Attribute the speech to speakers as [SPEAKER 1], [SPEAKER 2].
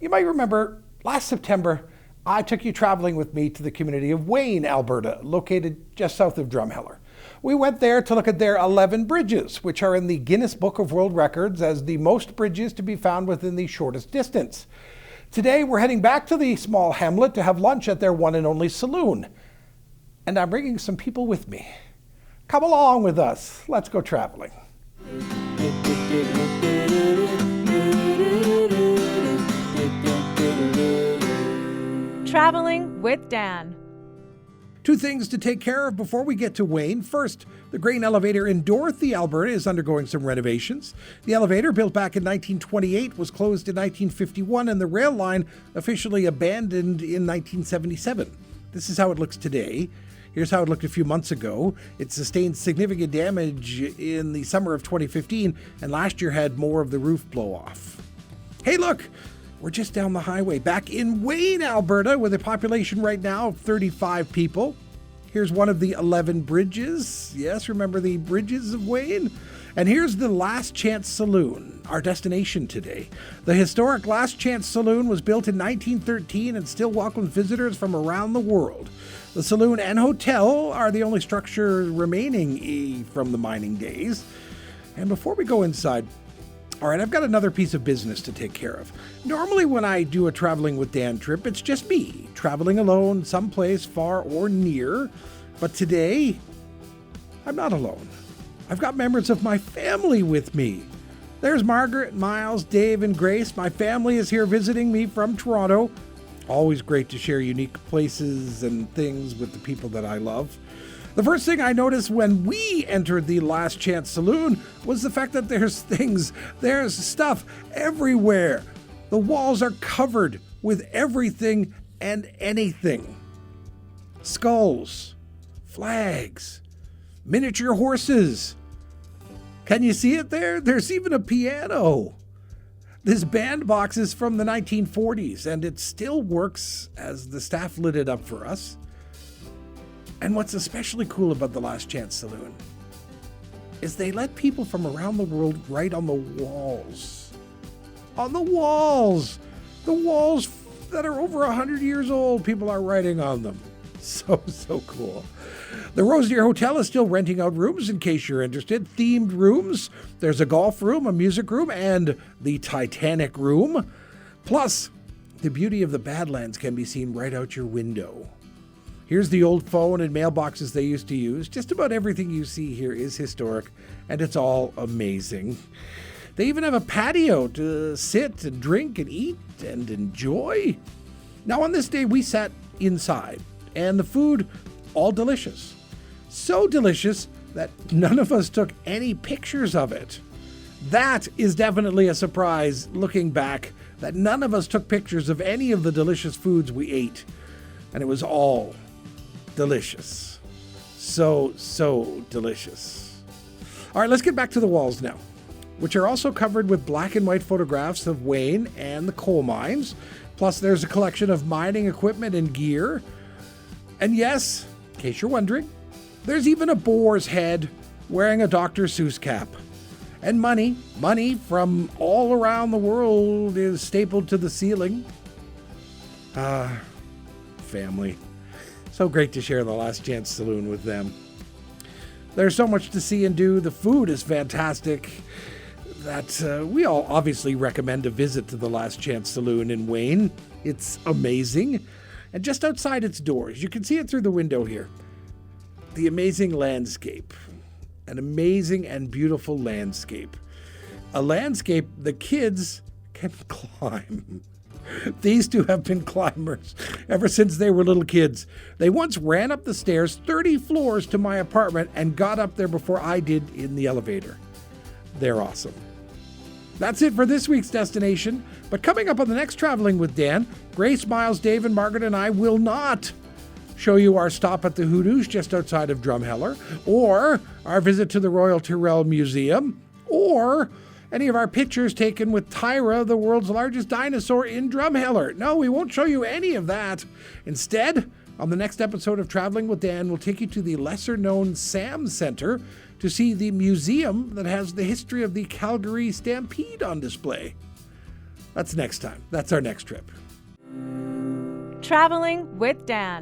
[SPEAKER 1] You might remember last September, I took you traveling with me to the community of Wayne, Alberta, located just south of Drumheller. We went there to look at their 11 bridges, which are in the Guinness Book of World Records as the most bridges to be found within the shortest distance. Today, we're heading back to the small hamlet to have lunch at their one and only Saloon. And I'm bringing some people with me. Come along with us. Let's go traveling.
[SPEAKER 2] Traveling with Dan.
[SPEAKER 1] Two things to take care of before we get to Wayne. First, the grain elevator in Dorothy, Alberta is undergoing some renovations. The elevator, built back in 1928, was closed in 1951 and the rail line officially abandoned in 1977. This is how it looks today. Here's how it looked a few months ago. It sustained significant damage in the summer of 2015 and last year had more of the roof blow off. Hey, look! We're just down the highway, back in Wayne, Alberta, with a population right now of 35 people. Here's one of the 11 bridges. Yes, remember the bridges of Wayne? And here's the Last Chance Saloon, our destination today. The historic Last Chance Saloon was built in 1913 and still welcomes visitors from around the world. The saloon and hotel are the only structure remaining from the mining days. And before we go inside, all right, I've got another piece of business to take care of. Normally when I do a Traveling with Dan trip, it's just me, traveling alone, someplace far or near. But today, I'm not alone. I've got members of my family with me. There's Margaret, Miles, Dave, and Grace. My family is here visiting me from Toronto. Always great to share unique places and things with the people that I love. The first thing I noticed when we entered the Last Chance Saloon was the fact that there's stuff everywhere. The walls are covered with everything and anything. Skulls, flags, miniature horses. Can you see it there? There's even a piano. This bandbox is from the 1940s and it still works as the staff lit it up for us. And what's especially cool about the Last Chance Saloon is they let people from around the world write on the walls. On the walls! The walls that are over 100 years old, people are writing on them. So cool. The Rosier Hotel is still renting out rooms in case you're interested. Themed rooms. There's a golf room, a music room, and the Titanic room. Plus, the beauty of the Badlands can be seen right out your window. Here's the old phone and mailboxes they used to use. Just about everything you see here is historic, and it's all amazing. They even have a patio to sit and drink and eat and enjoy. Now, on this day, we sat inside, and the food, all delicious. So delicious that none of us took any pictures of it. That is definitely a surprise, looking back, that none of us took pictures of any of the delicious foods we ate. And it was all delicious. So delicious. All right, let's get back to the walls now, which are also covered with black and white photographs of Wayne and the coal mines. Plus, there's a collection of mining equipment and gear. And yes, in case you're wondering, there's even a boar's head wearing a Dr. Seuss cap. And money from all around the world is stapled to the ceiling. Family. So great to share the Last Chance Saloon with them. There's so much to see and do. The food is fantastic. That we all obviously recommend a visit to the Last Chance Saloon in Wayne. It's amazing. And just outside its doors, you can see it through the window here. The amazing landscape. An amazing and beautiful landscape. A landscape the kids can climb. These two have been climbers ever since they were little kids. They once ran up the stairs 30 floors to my apartment and got up there before I did in the elevator. They're awesome. That's it for this week's destination. But coming up on the next Traveling with Dan, Grace, Miles, Dave, and Margaret and I will not show you our stop at the Hoodoos just outside of Drumheller, or our visit to the Royal Tyrrell Museum, or any of our pictures taken with Tyra, the world's largest dinosaur, in Drumheller. No, we won't show you any of that. Instead, on the next episode of Traveling with Dan, we'll take you to the lesser-known Sam Centre to see the museum that has the history of the Calgary Stampede on display. That's next time. That's our next trip.
[SPEAKER 2] Traveling with Dan.